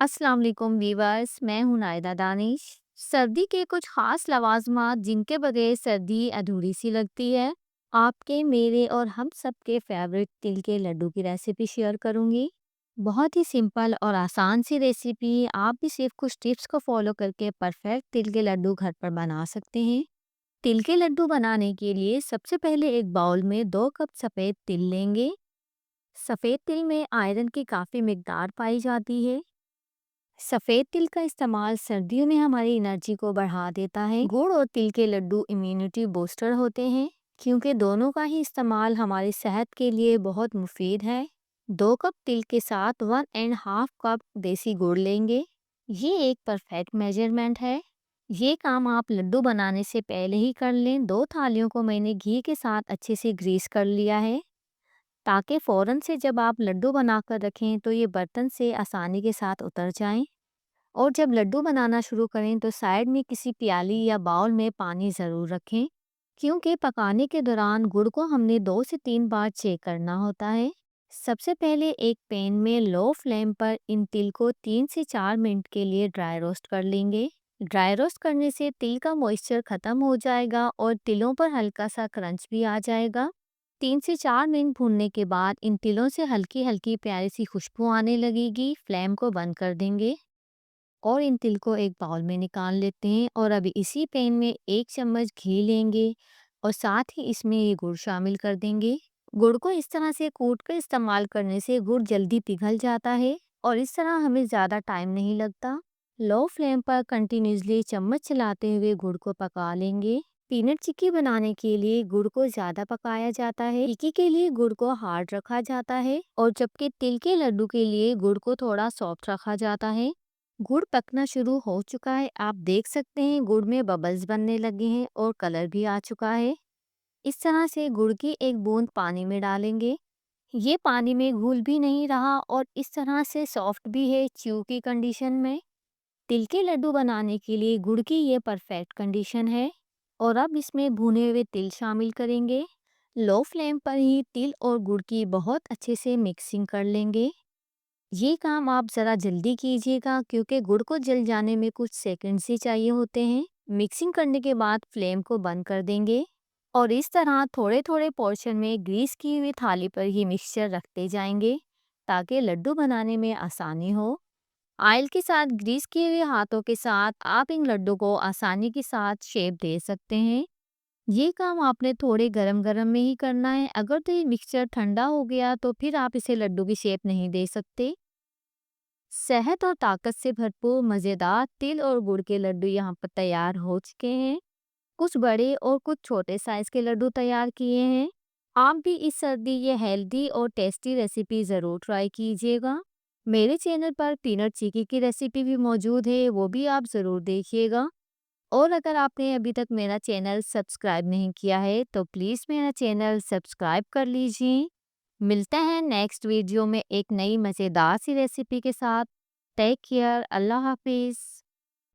अस्सलाम वालेकुम वीवर्स, मैं हूं नायदा दानिश। सर्दी के कुछ खास लवाजमात जिनके बगैर सर्दी अधूरी सी लगती है। आपके, मेरे और हम सब के फेवरेट तिल के लड्डू की रेसिपी शेयर करूंगी। बहुत ही सिंपल और आसान सी रेसिपी। आप भी सिर्फ कुछ टिप्स को फॉलो करके परफेक्ट तिल के लड्डू घर पर बना सकते हैं। तिल के लड्डू बनाने के लिए सबसे पहले एक बाउल में 2 कप सफ़ेद तिल लेंगे। सफ़ेद तिल में आयरन की काफ़ी मिकदार पाई जाती है। सफ़ेद तिल का इस्तेमाल सर्दियों में हमारी एनर्जी को बढ़ा देता है। गुड़ और तिल के लड्डू इम्यूनिटी बूस्टर होते हैं, क्योंकि दोनों का ही इस्तेमाल हमारी सेहत के लिए बहुत मुफीद है। 2 कप तिल के साथ 1.5 कप देसी गुड़ लेंगे। ये एक परफेक्ट मेजरमेंट है। ये काम आप लड्डू बनाने से पहले ही कर लें। 2 थालियों को मैंने घी के साथ अच्छे से ग्रीस कर लिया है, ताकि फ़ौरन से जब आप लड्डू बनाकर रखें तो ये बर्तन से आसानी के साथ उतर जाएं। और जब लड्डू बनाना शुरू करें तो साइड में किसी प्याली या बाउल में पानी ज़रूर रखें, क्योंकि पकाने के दौरान गुड़ को हमने 2 से 3 बार चेक करना होता है। सबसे पहले एक पैन में लो फ्लेम पर इन तिल को 3 से 4 मिनट के लिए ड्राई रोस्ट कर लेंगे। ड्राई रोस्ट करने से तिल का मॉइस्चर ख़त्म हो जाएगा और तिलों पर हल्का सा क्रंच भी आ जाएगा। 3 से 4 मिनट भूनने के बाद इन तिलों से हल्की हल्की प्यारी सी खुशबू आने लगेगी। फ्लेम को बंद कर देंगे और इन तिल को एक बाउल में निकाल लेते हैं। और अभी इसी पैन में 1 चम्मच घी लेंगे और साथ ही इसमें ये गुड़ शामिल कर देंगे। गुड़ को इस तरह से कूट कर इस्तेमाल करने से गुड़ जल्दी पिघल जाता है और इस तरह हमें ज़्यादा टाइम नहीं लगता। लो फ्लेम पर कंटिन्यूसली चम्मच चलाते हुए गुड़ को पका लेंगे। पीनट चिक्की बनाने के लिए गुड़ को ज़्यादा पकाया जाता है। चिक्की के लिए गुड़ को हार्ड रखा जाता है और जबकि तिल के लड्डू के लिए गुड़ को थोड़ा सॉफ्ट रखा जाता है। गुड़ पकना शुरू हो चुका है। आप देख सकते हैं गुड़ में बबल्स बनने लगे हैं और कलर भी आ चुका है। इस तरह से गुड़ की एक बूंद पानी में डालेंगे। ये पानी में घुल भी नहीं रहा और इस तरह से सॉफ्ट भी है च्यू की कंडीशन में। तिल के लड्डू बनाने के लिए गुड़ की ये परफेक्ट कंडीशन है। और अब इसमें भुने हुए तिल शामिल करेंगे। लो फ्लेम पर ही तिल और गुड़ की बहुत अच्छे से मिक्सिंग कर लेंगे। ये काम आप ज़रा जल्दी कीजिएगा, क्योंकि गुड़ को जल जाने में कुछ सेकंड्स ही चाहिए होते हैं। मिक्सिंग करने के बाद फ्लेम को बंद कर देंगे और इस तरह थोड़े थोड़े पोर्शन में ग्रीस की हुई थाली पर ही मिक्सचर रखते जाएंगे, ताकि लड्डू बनाने में आसानी हो। ऑयल के साथ ग्रीस किए हुए हाथों के साथ आप इन लड्डू को आसानी के साथ शेप दे सकते हैं। ये काम आपने थोड़े गरम गरम में ही करना है। अगर तो ये मिक्सचर ठंडा हो गया तो फिर आप इसे लड्डू की शेप नहीं दे सकते। सेहत और ताकत से भरपूर मज़ेदार तिल और गुड़ के लड्डू यहाँ पर तैयार हो चुके हैं। कुछ बड़े और कुछ छोटे साइज के लड्डू तैयार किए हैं। आप भी इस सर्दी ये हेल्दी और टेस्टी रेसिपी ज़रूर ट्राई कीजिएगा। मेरे चैनल पर पीनट चिक्की की रेसिपी भी मौजूद है, वो भी आप ज़रूर देखिएगा। और अगर आपने अभी तक मेरा चैनल सब्सक्राइब नहीं किया है तो प्लीज़ मेरा चैनल सब्सक्राइब कर लीजिए। मिलते हैं नेक्स्ट वीडियो में एक नई मज़ेदार सी रेसिपी के साथ। Take care. अल्लाह हाफिज़।